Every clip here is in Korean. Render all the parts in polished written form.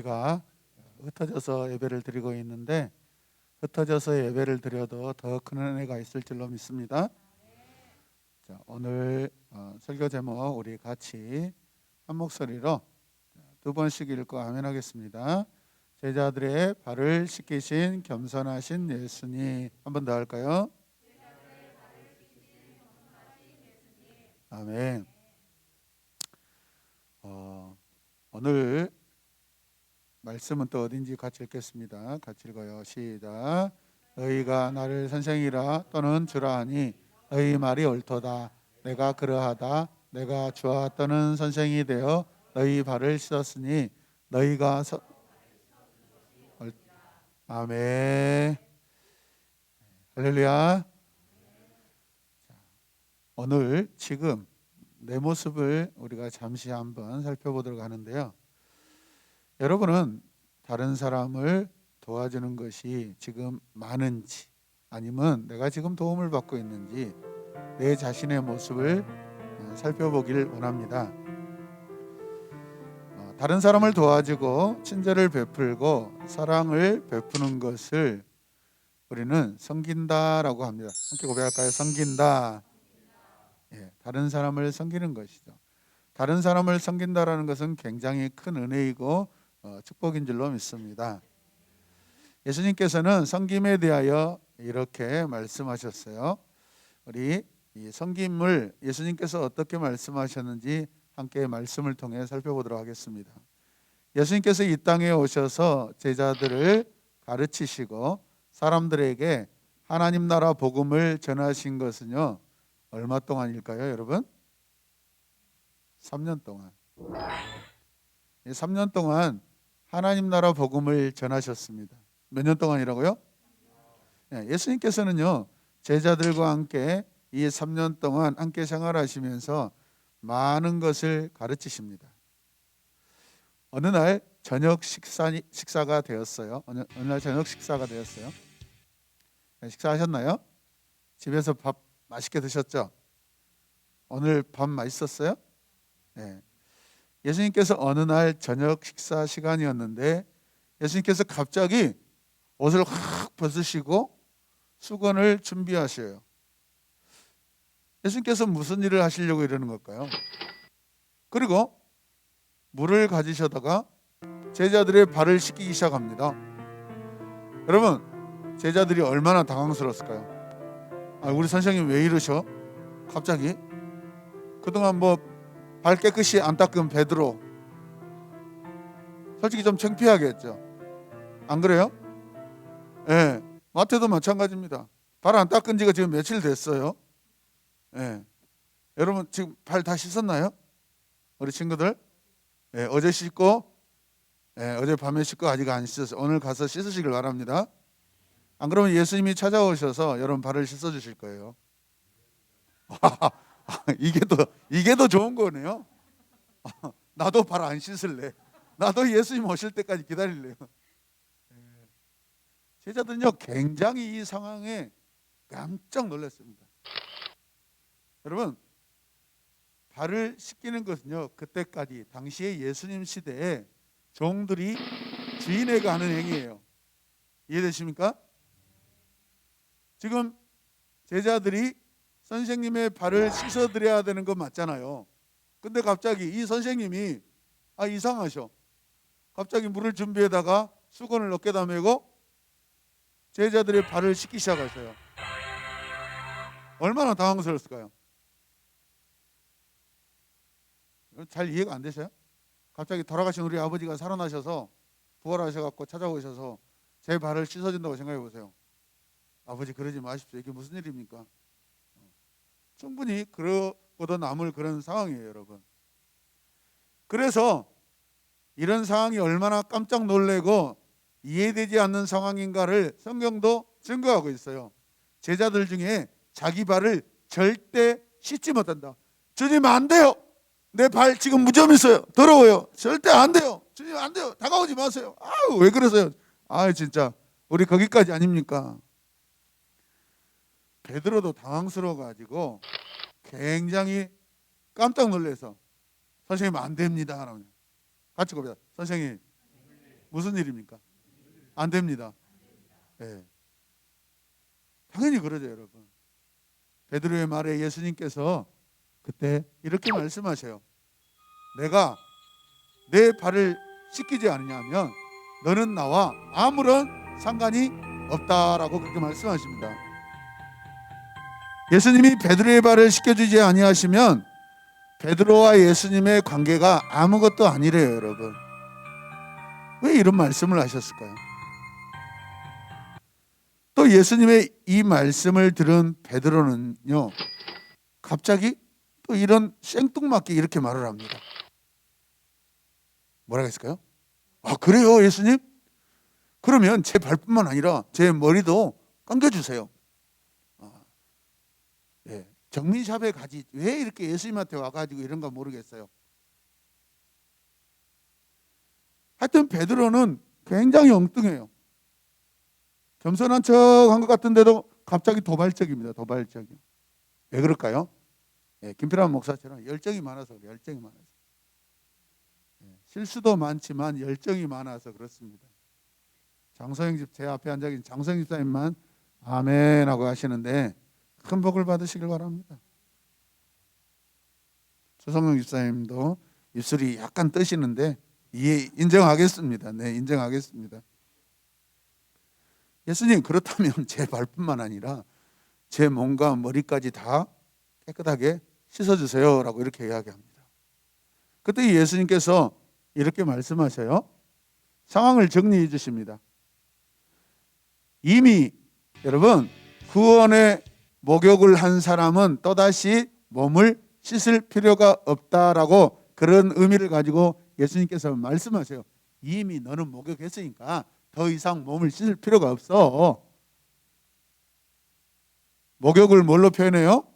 우리가 흩어져서 예배를 드리고 있는데 흩어져서 예배를 드려도 더 큰 은혜가 있을 줄로 믿습니다. 자, 오늘 설교 제목 우리 같이 한 목소리로 두 번씩 읽고 아멘 하겠습니다. 제자들의 발을 씻기신 겸손하신 예수님. 한 번 더 할까요? 아멘. 오늘 말씀은 또 어딘지 같이 읽겠습니다. 같이 읽어요. 시작. 너희가 나를 선생이라 또는 주라 하니 너희 말이 옳도다. 내가 그러하다. 내가 주와 또는 선생이 되어 너희 발을 씻었으니 너희가 아멘. 할렐루야. 오늘 지금 내 모습을 우리가 잠시 한번 살펴보도록 하는데요. 여러분은 다른 사람을 도와주는 것이 지금 많은지 아니면 내가 지금 도움을 받고 있는지 내 자신의 모습을 살펴보길 원합니다. 다른 사람을 도와주고 친절을 베풀고 사랑을 베푸는 것을 우리는 섬긴다라고 합니다. 함께 고백할까요? 섬긴다. 다른 사람을 섬기는 것이죠. 다른 사람을 섬긴다라는 것은 굉장히 큰 은혜이고 축복인 줄로 믿습니다. 예수님께서는 섬김에 대하여 이렇게 말씀하셨어요. 우리 이 섬김을 예수님께서 어떻게 말씀하셨는지 함께 말씀을 통해 살펴보도록 하겠습니다. 예수님께서 이 땅에 오셔서 제자들을 가르치시고 사람들에게 하나님 나라 복음을 전하신 것은요, 얼마 동안일까요, 여러분? 3년 동안. 3년 동안 하나님 나라 복음을 전하셨습니다. 몇 년 동안이라고요? 예수님께서는요, 제자들과 함께 이 3년 동안 함께 생활하시면서 많은 것을 가르치십니다. 어느 날 저녁 식사가 되었어요. 어느 날 저녁 식사가 되었어요. 식사하셨나요? 집에서 밥 맛있게 드셨죠? 오늘 밥 맛있었어요? 네. 예수님께서 어느 날 저녁 식사 시간이었는데 예수님께서 갑자기 옷을 확 벗으시고 수건을 준비하셔요. 예수님께서 무슨 일을 하시려고 이러는 걸까요? 그리고 물을 가지셔다가 제자들의 발을 씻기기 시작합니다. 여러분, 제자들이 얼마나 당황스러웠을까요? 우리 선생님 왜 이러셔? 갑자기? 그동안 발 깨끗이 안 닦은 베드로, 솔직히 좀 창피하겠죠. 안 그래요? 예, 마태도 마찬가지입니다. 발 안 닦은 지가 지금 며칠 됐어요. 예, 여러분 지금 발 다 씻었나요? 우리 친구들? 예, 어제 씻고, 어제 밤에 씻고 아직 안 씻었어요. 오늘 가서 씻으시길 바랍니다. 안 그러면 예수님이 찾아오셔서 여러분 발을 씻어 주실 거예요. 이게 더 좋은 거네요. 나도 발 안 씻을래. 나도 예수님 오실 때까지 기다릴래요. 제자들은요, 굉장히 이 상황에 깜짝 놀랐습니다. 여러분, 발을 씻기는 것은요, 그때까지 당시에 예수님 시대에 종들이 주인에게 하는 행위예요. 이해되십니까? 지금 제자들이 선생님의 발을 씻어드려야 되는 거 맞잖아요. 근데 갑자기 이 선생님이 이상하셔. 갑자기 물을 준비에다가 수건을 어깨다 메고 제자들의 발을 씻기 시작하셔요. 얼마나 당황스러웠을까요? 잘 이해가 안 되세요? 갑자기 돌아가신 우리 아버지가 살아나셔서 부활하셔갖고 찾아오셔서 제 발을 씻어준다고 생각해 보세요. 아버지 그러지 마십시오. 이게 무슨 일입니까? 충분히 그러고도 남을 그런 상황이에요, 여러분. 그래서 이런 상황이 얼마나 깜짝 놀래고 이해되지 않는 상황인가를 성경도 증거하고 있어요. 제자들 중에 자기 발을 절대 씻지 못한다. 주님 안 돼요. 내 발 지금 무좀 있어요. 더러워요. 절대 안 돼요. 주님 안 돼요. 다가오지 마세요. 왜 그러세요? 진짜 우리 거기까지 아닙니까? 베드로도 당황스러워가지고 굉장히 깜짝 놀라서 선생님 안 됩니다. 같이 고백합니다. 선생님 무슨 일입니까? 안 됩니다. 예. 당연히 그러죠, 여러분. 베드로의 말에 예수님께서 그때 이렇게 말씀하셔요. 내가 내 발을 씻기지 않으냐면 너는 나와 아무런 상관이 없다라고 그렇게 말씀하십니다. 예수님이 베드로의 발을 씻겨주지 아니하시면 베드로와 예수님의 관계가 아무것도 아니래요, 여러분. 왜 이런 말씀을 하셨을까요? 또 예수님의 이 말씀을 들은 베드로는요, 갑자기 또 이런 생뚱맞게 이렇게 말을 합니다. 뭐라고 했을까요? 아, 그래요, 예수님? 그러면 제 발뿐만 아니라 제 머리도 감겨주세요. 예, 정민샵에 가지 왜 이렇게 예수님한테 와가지고 이런 거 모르겠어요. 하여튼 베드로는 굉장히 엉뚱해요. 겸손한 척 한 것 같은데도 갑자기 도발적입니다. 도발적이요. 왜 그럴까요? 예, 김필환 목사처럼 열정이 많아서 그래요. 열정이 많아서. 예, 실수도 많지만 열정이 많아서 그렇습니다. 장소영 집, 제 앞에 앉아 계신 장소영 집사님만 아멘 하고 하시는데 큰 복을 받으시길 바랍니다. 조성영 집사님도 입술이 약간 뜨시는데 인정하겠습니다. 네, 인정하겠습니다. 예수님, 그렇다면 제 발뿐만 아니라 제 몸과 머리까지 다 깨끗하게 씻어주세요 라고 이렇게 이야기합니다. 그때 예수님께서 이렇게 말씀하셔요. 상황을 정리해 주십니다. 이미 여러분 구원의 목욕을 한 사람은 또다시 몸을 씻을 필요가 없다라고 그런 의미를 가지고 예수님께서 말씀하세요. 이미 너는 목욕했으니까 더 이상 몸을 씻을 필요가 없어. 목욕을 뭘로 표현해요?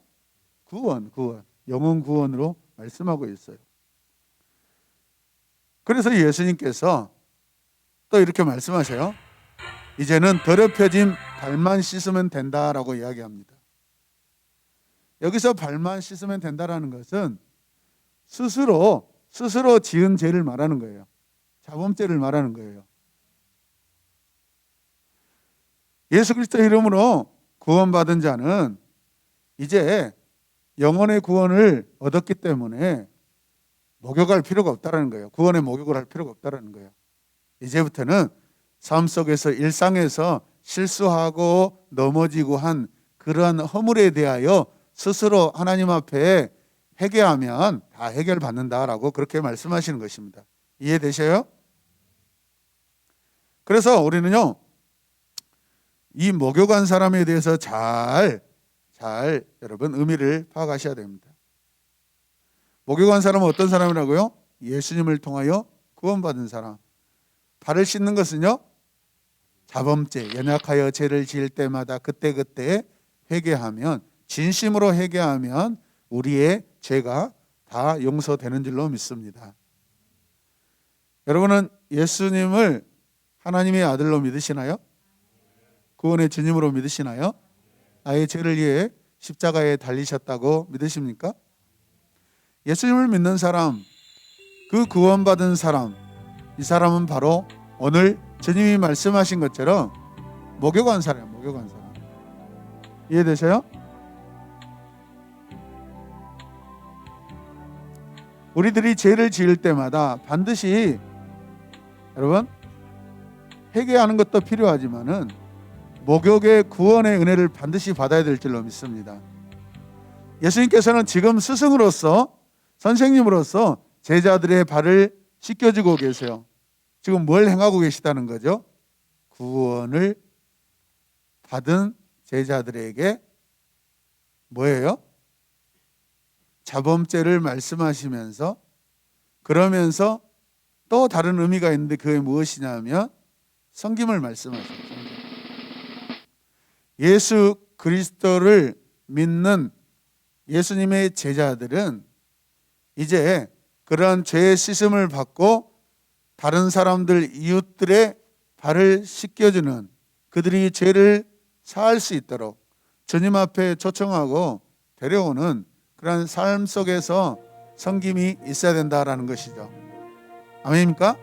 구원. 영혼 구원으로 말씀하고 있어요. 그래서 예수님께서 또 이렇게 말씀하세요. 이제는 더럽혀진 발만 씻으면 된다라고 이야기합니다. 여기서 발만 씻으면 된다라는 것은 스스로 지은 죄를 말하는 거예요. 자범죄를 말하는 거예요. 예수 그리스도 이름으로 구원받은 자는 이제 영혼의 구원을 얻었기 때문에 목욕할 필요가 없다는 거예요. 구원의 목욕을 할 필요가 없다는 거예요. 이제부터는 삶 속에서 일상에서 실수하고 넘어지고 한 그러한 허물에 대하여 스스로 하나님 앞에 회개하면 다 해결받는다라고 그렇게 말씀하시는 것입니다. 이해되셔요? 그래서 우리는요, 이 목욕한 사람에 대해서 잘 여러분 의미를 파악하셔야 됩니다. 목욕한 사람은 어떤 사람이라고요? 예수님을 통하여 구원받은 사람. 발을 씻는 것은요, 자범죄, 연약하여 죄를 지을 때마다 그때그때 회개하면, 진심으로 회개하면 우리의 죄가 다 용서되는 줄로 믿습니다. 여러분은 예수님을 하나님의 아들로 믿으시나요? 구원의 주님으로 믿으시나요? 나의 죄를 위해 십자가에 달리셨다고 믿으십니까? 예수님을 믿는 사람, 그 구원받은 사람, 이 사람은 바로 오늘 주님이 말씀하신 것처럼 목욕한 사람이에요. 목욕한 사람. 이해되세요? 우리들이 죄를 지을 때마다 반드시 여러분 회개하는 것도 필요하지만은 목욕의 구원의 은혜를 반드시 받아야 될 줄로 믿습니다. 예수님께서는 지금 스승으로서 선생님으로서 제자들의 발을 씻겨주고 계세요. 지금 뭘 행하고 계시다는 거죠? 구원을 받은 제자들에게 뭐예요? 자범죄를 말씀하시면서 그러면서 또 다른 의미가 있는데 그게 무엇이냐면 섬김을 말씀하셔요. 예수 그리스도를 믿는 예수님의 제자들은 이제 그러한 죄의 씻음을 받고 다른 사람들 이웃들의 발을 씻겨주는 그들이 죄를 사할 수 있도록 주님 앞에 초청하고 데려오는 그런 삶 속에서 섬김이 있어야 된다라는 것이죠. 아멘입니까?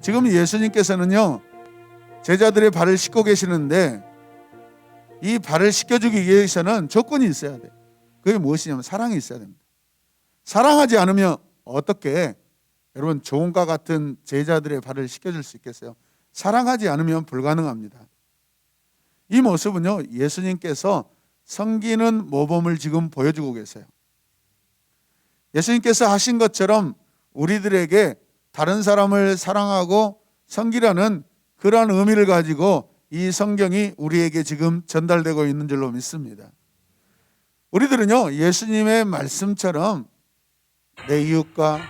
지금 예수님께서는요, 제자들의 발을 씻고 계시는데 이 발을 씻겨주기 위해서는 조건이 있어야 돼요. 그게 무엇이냐면 사랑이 있어야 됩니다. 사랑하지 않으면 어떻게 여러분 종과 같은 제자들의 발을 씻겨줄 수 있겠어요? 사랑하지 않으면 불가능합니다. 이 모습은요, 예수님께서 섬기는 모범을 지금 보여주고 계세요. 예수님께서 하신 것처럼 우리들에게 다른 사람을 사랑하고 섬기라는 그러한 의미를 가지고 이 성경이 우리에게 지금 전달되고 있는 줄로 믿습니다. 우리들은요, 예수님의 말씀처럼 내 이웃과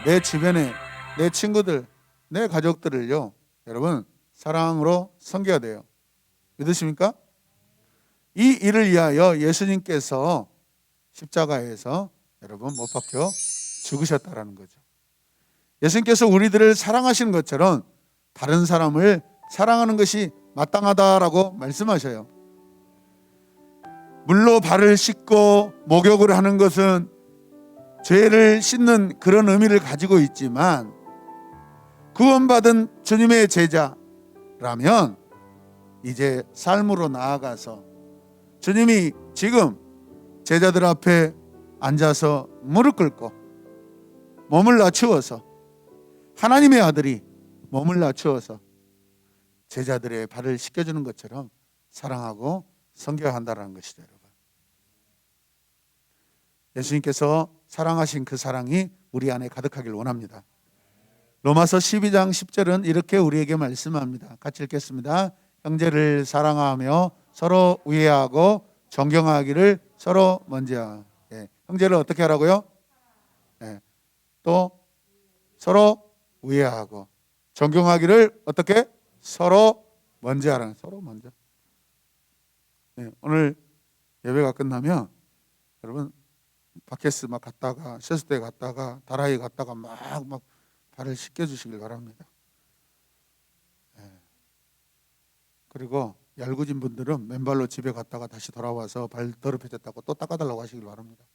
내 주변에 내 친구들, 내 가족들을요, 여러분 사랑으로 섬겨야 돼요. 믿으십니까? 이 일을 위하여 예수님께서 십자가에서 여러분 못 박혀 죽으셨다라는 거죠. 예수님께서 우리들을 사랑하시는 것처럼 다른 사람을 사랑하는 것이 마땅하다라고 말씀하셔요. 물로 발을 씻고 목욕을 하는 것은 죄를 씻는 그런 의미를 가지고 있지만 구원받은 주님의 제자라면 이제 삶으로 나아가서 주님이 지금 제자들 앞에 앉아서 무릎 꿇고 몸을 낮추어서 하나님의 아들이 몸을 낮추어서 제자들의 발을 씻겨주는 것처럼 사랑하고 섬겨야 한다는 것이죠. 여러분, 예수님께서 사랑하신 그 사랑이 우리 안에 가득하길 원합니다. 로마서 12장 10절은 이렇게 우리에게 말씀합니다. 같이 읽겠습니다. 형제를 사랑하며 서로 우애하고 존경하기를 서로 먼저. 형제를 어떻게 하라고요? 또 서로 우애하고 존경하기를 어떻게? 서로 먼저 하라는. 서로 먼저. 오늘 예배가 끝나면 여러분 바켓스 막 갔다가 세수대 갔다가 다라이 갔다가 막 발을 씻겨주시길 바랍니다. 그리고 얄궂은 분들은 맨발로 집에 갔다가 다시 돌아와서 발 더럽혀졌다고 또 닦아달라고 하시길 바랍니다.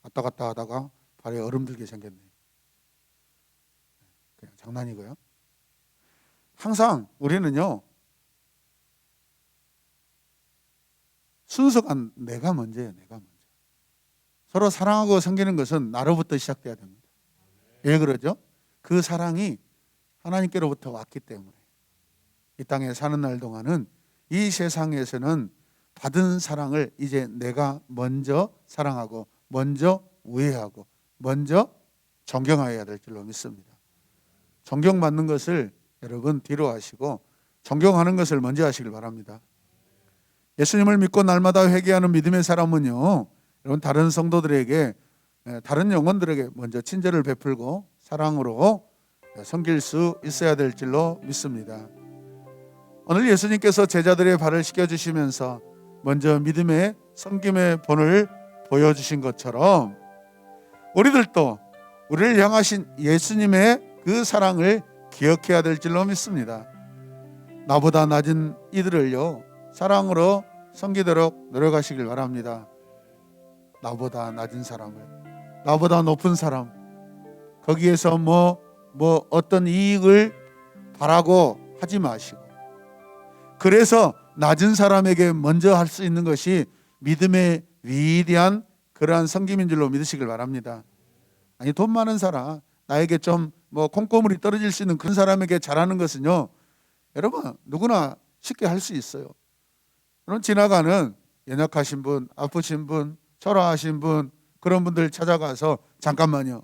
왔다 갔다 하다가 발에 얼음 들게 생겼네요. 그냥 장난이고요. 항상 우리는요, 순서가 내가 먼저예요. 내가 먼저. 서로 사랑하고 섬기는 것은 나로부터 시작돼야 됩니다. 왜 그러죠? 그 사랑이 하나님께로부터 왔기 때문에. 이 땅에 사는 날 동안은 이 세상에서는 받은 사랑을 이제 내가 먼저 사랑하고 먼저 우애하고 먼저 존경해야 될 줄로 믿습니다. 존경받는 것을 여러분 뒤로 하시고 존경하는 것을 먼저 하시길 바랍니다. 예수님을 믿고 날마다 회개하는 믿음의 사람은요, 여러분 다른 성도들에게, 다른 영혼들에게 먼저 친절을 베풀고 사랑으로 섬길 수 있어야 될 줄로 믿습니다. 오늘 예수님께서 제자들의 발을 씻겨주시면서 먼저 믿음의 섬김의 본을 보여주신 것처럼 우리들도 우리를 향하신 예수님의 그 사랑을 기억해야 될 줄로 믿습니다. 나보다 낮은 이들을요, 사랑으로 섬기도록 노력하시길 바랍니다. 나보다 낮은 사람을, 나보다 높은 사람, 거기에서 어떤 이익을 바라고 하지 마시고, 그래서 낮은 사람에게 먼저 할 수 있는 것이 믿음의 위대한 그러한 섬김인 줄로 믿으시길 바랍니다. 아니, 돈 많은 사람, 나에게 좀 콩고물이 떨어질 수 있는 그런 사람에게 잘하는 것은요, 여러분 누구나 쉽게 할 수 있어요. 그럼 지나가는 연약하신 분, 아프신 분, 초라하신 분, 그런 분들 찾아가서 잠깐만요.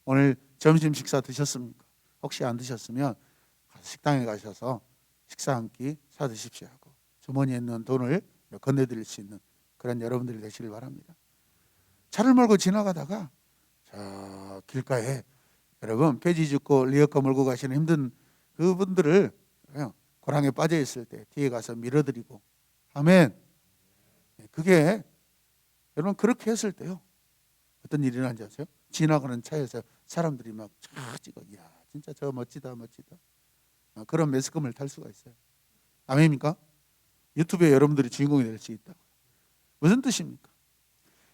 오늘 점심 식사 드셨습니까? 혹시 안 드셨으면 식당에 가셔서 식사 한 끼 사 드십시오 하고 주머니에 있는 돈을 건네드릴 수 있는 그런 여러분들이 되시길 바랍니다. 차를 몰고 지나가다가 저 길가에 여러분 폐지 줍고 리어카 몰고 가시는 힘든 그분들을 고랑에 빠져 있을 때 뒤에 가서 밀어드리고, 아멘. 그게 여러분 그렇게 했을 때요, 어떤 일이 일어나는지 아세요? 지나가는 차에서 사람들이 막 쫙 찍어, 이야 진짜 저 멋지다. 그런 매스컴을 탈 수가 있어요. 아멘입니까? 유튜브에 여러분들이 주인공이 될 수 있다. 무슨 뜻입니까?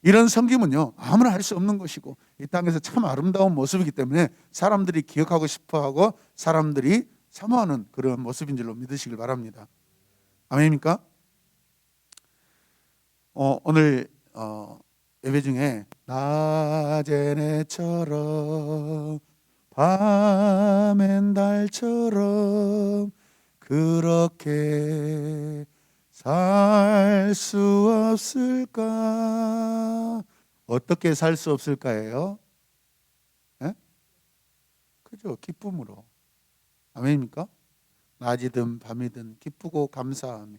이런 섬김은요, 아무나 할 수 없는 것이고 이 땅에서 참 아름다운 모습이기 때문에 사람들이 기억하고 싶어하고 사람들이 사모하는 그런 모습인 줄로 믿으시길 바랍니다. 아멘입니까? 오늘 예배 중에 낮엔 해처럼 밤엔 달처럼 그렇게 살 수 없을까? 어떻게 살 수 없을까예요? 예? 그죠? 기쁨으로. 아멘입니까? 낮이든 밤이든 기쁘고 감사하며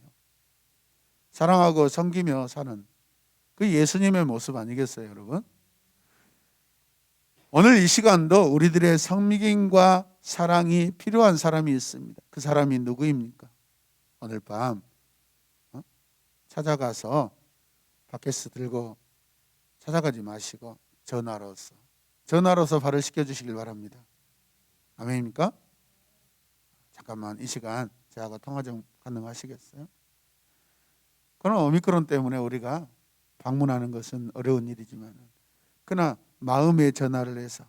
사랑하고 섬기며 사는 그 예수님의 모습 아니겠어요, 여러분? 오늘 이 시간도 우리들의 섬김과 사랑이 필요한 사람이 있습니다. 그 사람이 누구입니까? 오늘 밤 찾아가서 팟캐스트 들고 찾아가지 마시고 전화로서 발을 시켜주시길 바랍니다. 아멘입니까? 잠깐만 이 시간 저하고 통화 좀 가능하시겠어요? 그러나 오미크론 때문에 우리가 방문하는 것은 어려운 일이지만 그러나 마음의 전화를 해서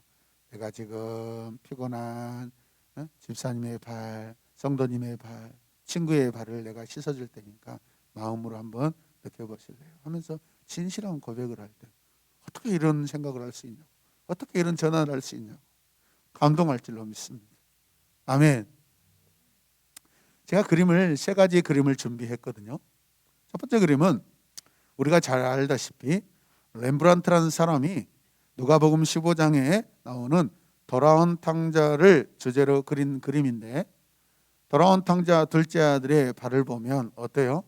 내가 지금 피곤한 집사님의 발, 성도님의 발, 친구의 발을 내가 씻어줄 테니까 마음으로 한번 느껴보실래요? 하면서 진실한 고백을 할 때 어떻게 이런 생각을 할 수 있냐? 어떻게 이런 전화를 할 수 있냐? 감동할 줄로 믿습니다. 아멘. 제가 세 가지 그림을 준비했거든요. 첫 번째 그림은 우리가 잘 알다시피 렘브란트라는 사람이 누가복음 15장에 나오는 돌아온 탕자를 주제로 그린 그림인데 돌아온 탕자 둘째 아들의 발을 보면 어때요?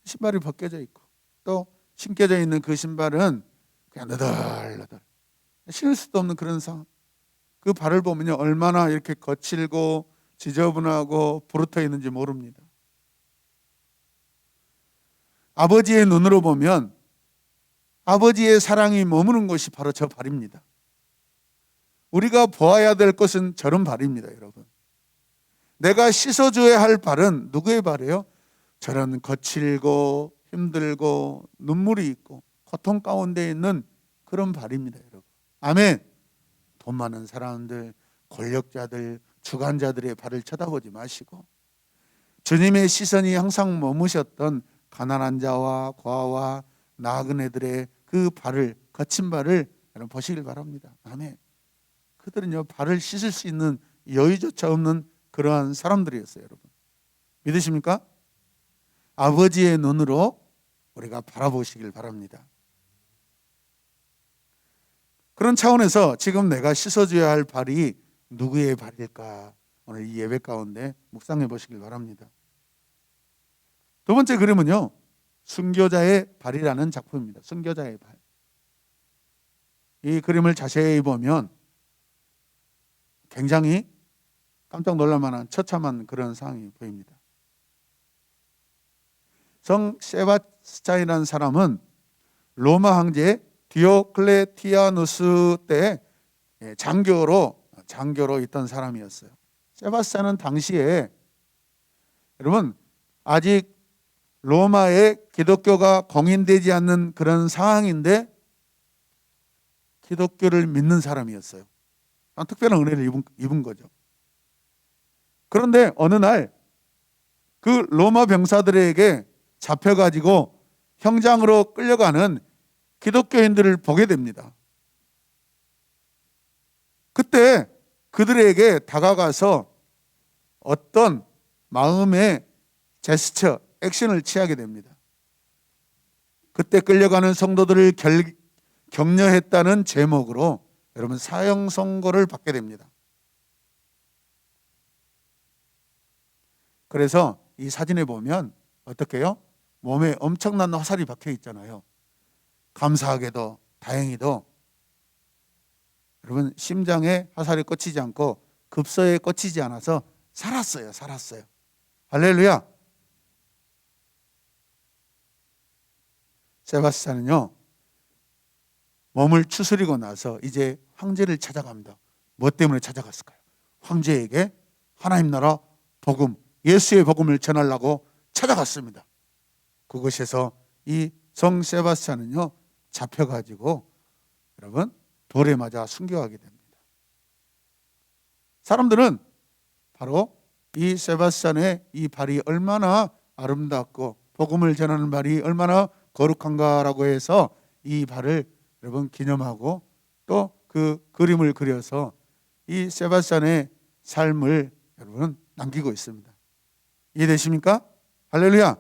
신발이 벗겨져 있고 또 신겨져 있는 그 신발은 그냥 너덜너덜 신을 수도 없는 그런 상황. 그 발을 보면요 얼마나 이렇게 거칠고 지저분하고 부르터 있는지 모릅니다. 아버지의 눈으로 보면 아버지의 사랑이 머무는 곳이 바로 저 발입니다. 우리가 보아야 될 것은 저런 발입니다, 여러분. 내가 씻어줘야 할 발은 누구의 발이에요? 저런 거칠고 힘들고 눈물이 있고 고통 가운데 있는 그런 발입니다, 여러분. 아멘. 돈 많은 사람들, 권력자들, 주관자들의 발을 쳐다보지 마시고 주님의 시선이 항상 머무셨던 가난한 자와 고아와 나그네들의 그 발을, 거친 발을 여러분 보시길 바랍니다. 아멘. 그들은요 발을 씻을 수 있는 여유조차 없는 그러한 사람들이었어요, 여러분. 믿으십니까? 아버지의 눈으로 우리가 바라보시길 바랍니다. 그런 차원에서 지금 내가 씻어줘야 할 발이 누구의 발일까? 오늘 이 예배 가운데 묵상해 보시길 바랍니다. 두 번째 그림은요 순교자의 발이라는 작품입니다. 순교자의 발. 이 그림을 자세히 보면 굉장히 깜짝 놀랄 만한 처참한 그런 상황이 보입니다. 성 세바스찬이라는 사람은 로마 황제 디오클레티아누스 때 장교로 있던 사람이었어요. 세바스찬은 당시에 여러분 아직 로마에 기독교가 공인되지 않는 그런 상황인데 기독교를 믿는 사람이었어요. 특별한 은혜를 입은 거죠. 그런데 어느 날 그 로마 병사들에게 잡혀가지고 형장으로 끌려가는 기독교인들을 보게 됩니다. 그때 그들에게 다가가서 어떤 마음의 제스처, 액션을 취하게 됩니다. 그때 끌려가는 성도들을 격려했다는 제목으로 여러분 사형 선고를 받게 됩니다. 그래서 이 사진에 보면 어떻게 해요? 몸에 엄청난 화살이 박혀 있잖아요. 감사하게도 다행히도 여러분 심장에 화살이 꽂히지 않고 급소에 꽂히지 않아서 살았어요. 할렐루야. 세바스찬은요 몸을 추스리고 나서 이제 황제를 찾아갑니다. 뭐 때문에 찾아갔을까요? 황제에게 하나님 나라 복음, 예수의 복음을 전하려고 찾아갔습니다. 그곳에서 이 성 세바스찬은요 잡혀가지고 여러분 돌에 맞아 순교하게 됩니다. 사람들은 바로 이 세바스찬의 이 발이 얼마나 아름답고 복음을 전하는 발이 얼마나 거룩한가라고 해서 이 발을 여러분 기념하고 또 그 그림을 그려서 이 세바스찬의 삶을 여러분 남기고 있습니다. 이해되십니까? 할렐루야.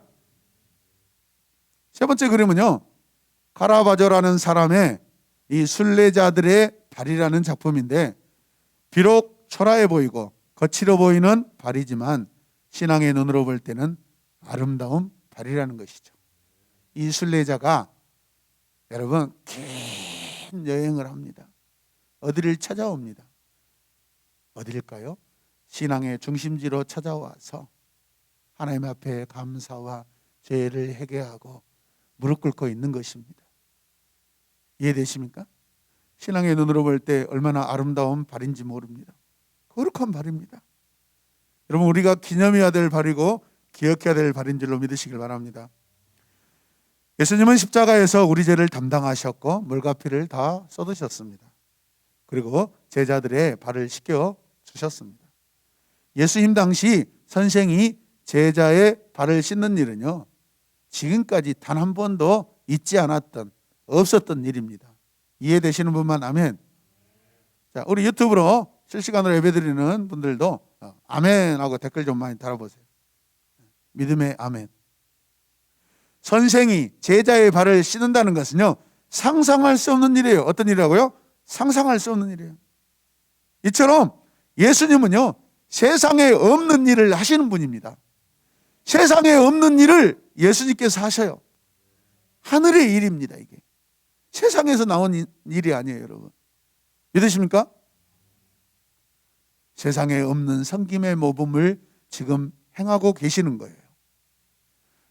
세 번째 그림은요, 카라바조라는 사람의 이 순례자들의 발이라는 작품인데, 비록 초라해 보이고 거칠어 보이는 발이지만 신앙의 눈으로 볼 때는 아름다운 발이라는 것이죠. 이 순례자가 여러분 긴 여행을 합니다. 어디를 찾아옵니다. 어디일까요? 신앙의 중심지로 찾아와서 하나님 앞에 감사와 죄를 회개하고 무릎 꿇고 있는 것입니다. 이해되십니까? 신앙의 눈으로 볼 때 얼마나 아름다운 발인지 모릅니다. 거룩한 발입니다. 여러분, 우리가 기념해야 될 발이고 기억해야 될 발인 줄로 믿으시길 바랍니다. 예수님은 십자가에서 우리 죄를 담당하셨고 물과 피를 다 쏟으셨습니다. 그리고 제자들의 발을 씻겨 주셨습니다. 예수님 당시 선생이 제자의 발을 씻는 일은요, 지금까지 단 한 번도 있지 않았던, 없었던 일입니다. 이해되시는 분만 아멘. 자, 우리 유튜브로 실시간으로 예배드리는 분들도 아멘 하고 댓글 좀 많이 달아보세요. 믿음의 아멘. 선생이 제자의 발을 씻는다는 것은요, 상상할 수 없는 일이에요. 어떤 일이라고요? 상상할 수 없는 일이에요. 이처럼 예수님은요, 세상에 없는 일을 하시는 분입니다. 세상에 없는 일을 예수님께서 하셔요. 하늘의 일입니다, 이게. 세상에서 나온 일이 아니에요, 여러분. 믿으십니까? 세상에 없는 섬김의 모범을 지금 행하고 계시는 거예요.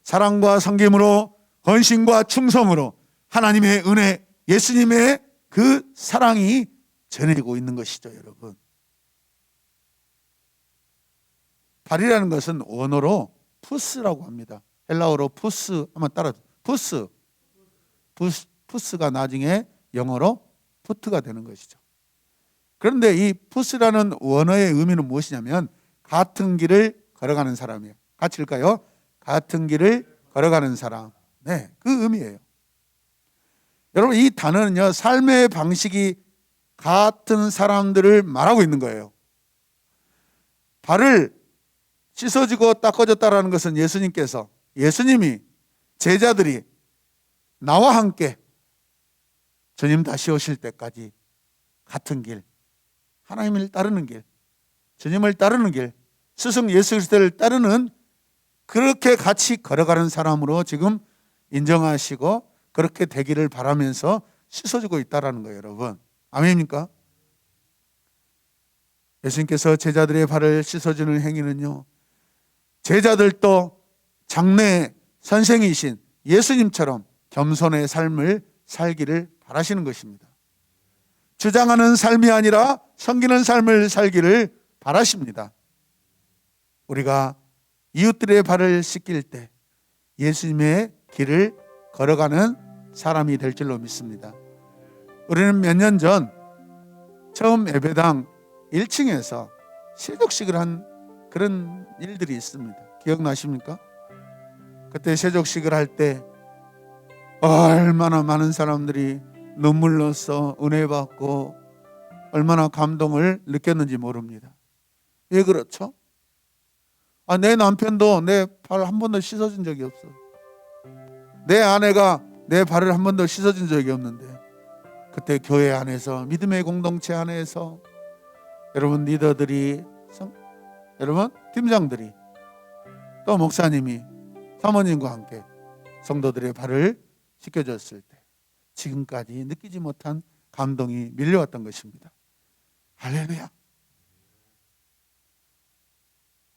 사랑과 섬김으로, 헌신과 충성으로 하나님의 은혜, 예수님의 그 사랑이 전해지고 있는 것이죠, 여러분. 발이라는 것은 원어로 푸스라고 합니다. 헬라어로 푸스 한번 따라서 푸스가 나중에 영어로 푸트가 되는 것이죠. 그런데 이 푸스라는 원어의 의미는 무엇이냐면 같은 길을 걸어가는 사람이에요. 같이일까요? 같은 길을 걸어가는 사람. 네, 그 의미예요. 여러분, 이 단어는요, 삶의 방식이 같은 사람들을 말하고 있는 거예요. 발을 씻어지고 닦아졌다라는 것은 예수님이 제자들이 나와 함께 주님 다시 오실 때까지 같은 길, 하나님을 따르는 길, 주님을 따르는 길, 스승 예수 그리스도를 따르는 그렇게 같이 걸어가는 사람으로 지금 인정하시고 그렇게 되기를 바라면서 씻어주고 있다는 거예요, 여러분. 아멘입니까? 예수님께서 제자들의 발을 씻어주는 행위는요, 제자들도 장래 선생이신 예수님처럼 겸손의 삶을 살기를 바라시는 것입니다. 주장하는 삶이 아니라 섬기는 삶을 살기를 바라십니다. 우리가 이웃들의 발을 씻길 때 예수님의 길을 걸어가는 사람이 될 줄로 믿습니다. 우리는 몇 년 전 처음 예배당 1층에서 세족식을 한 그런 일들이 있습니다. 기억나십니까? 그때 세족식을 할 때 얼마나 많은 사람들이 눈물로써 은혜 받고 얼마나 감동을 느꼈는지 모릅니다. 왜 그렇죠? 내 남편도 내 발 한 번도 씻어준 적이 없어. 내 아내가 내 발을 한 번도 씻어준 적이 없는데, 그때 교회 안에서, 믿음의 공동체 안에서 여러분 리더들이, 여러분 팀장들이, 또 목사님이 사모님과 함께 성도들의 발을 씻겨줬을 때 지금까지 느끼지 못한 감동이 밀려왔던 것입니다. 할렐루야.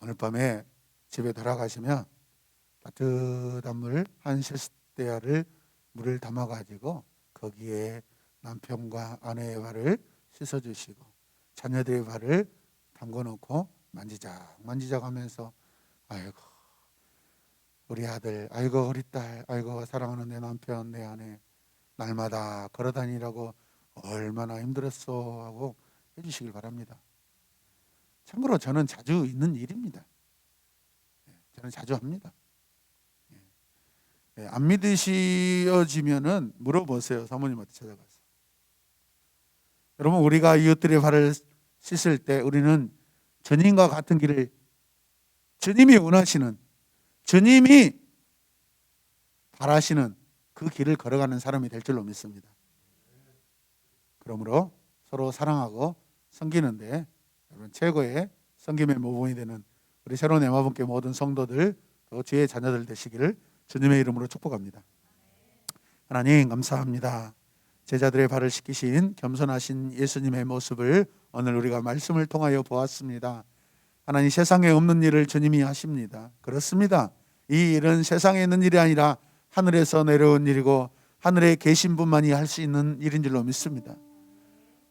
오늘 밤에 집에 돌아가시면 따뜻한 물 한 세숫대야를 물을 담아가지고 거기에 남편과 아내의 발을 씻어주시고 자녀들의 발을 담궈놓고 만지작 하면서 아이고 우리 아들, 아이고 우리 딸, 아이고 사랑하는 내 남편, 내 아내, 날마다 걸어다니라고 얼마나 힘들었어 하고 해주시길 바랍니다. 참고로 저는 자주 있는 일입니다. 저는 자주 합니다. 안 믿으시어지면은 물어보세요. 사모님한테 찾아가서. 여러분, 우리가 이웃들의 발을 씻을 때 우리는 주님과 같은 길을, 주님이 원하시는, 주님이 바라시는 그 길을 걸어가는 사람이 될 줄로 믿습니다. 그러므로 서로 사랑하고 섬기는데 여러분 최고의 섬김의 모범이 되는 우리 새로운 엠마분께 모든 성도들 또 주의 자녀들 되시기를 주님의 이름으로 축복합니다. 하나님 감사합니다. 제자들의 발을 씻기신 겸손하신 예수님의 모습을 오늘 우리가 말씀을 통하여 보았습니다. 하나님, 세상에 없는 일을 주님이 하십니다. 그렇습니다. 이 일은 세상에 있는 일이 아니라 하늘에서 내려온 일이고 하늘에 계신 분만이 할 수 있는 일인 줄로 믿습니다.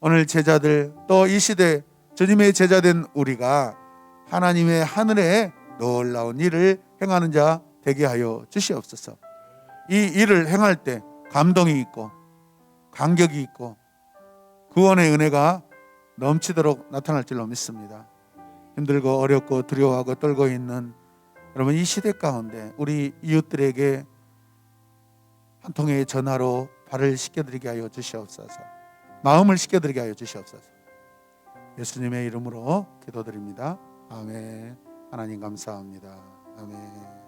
오늘 제자들 또 이 시대 주님의 제자된 우리가 하나님의 하늘에 놀라운 일을 행하는 자 되게 하여 주시옵소서. 이 일을 행할 때 감동이 있고 감격이 있고 구원의 은혜가 넘치도록 나타날 줄로 믿습니다. 힘들고 어렵고 두려워하고 떨고 있는 여러분, 이 시대 가운데 우리 이웃들에게 한 통의 전화로 발을 씻겨드리게 하여 주시옵소서. 마음을 씻겨드리게 하여 주시옵소서. 예수님의 이름으로 기도드립니다. 아멘. 하나님 감사합니다. 아멘.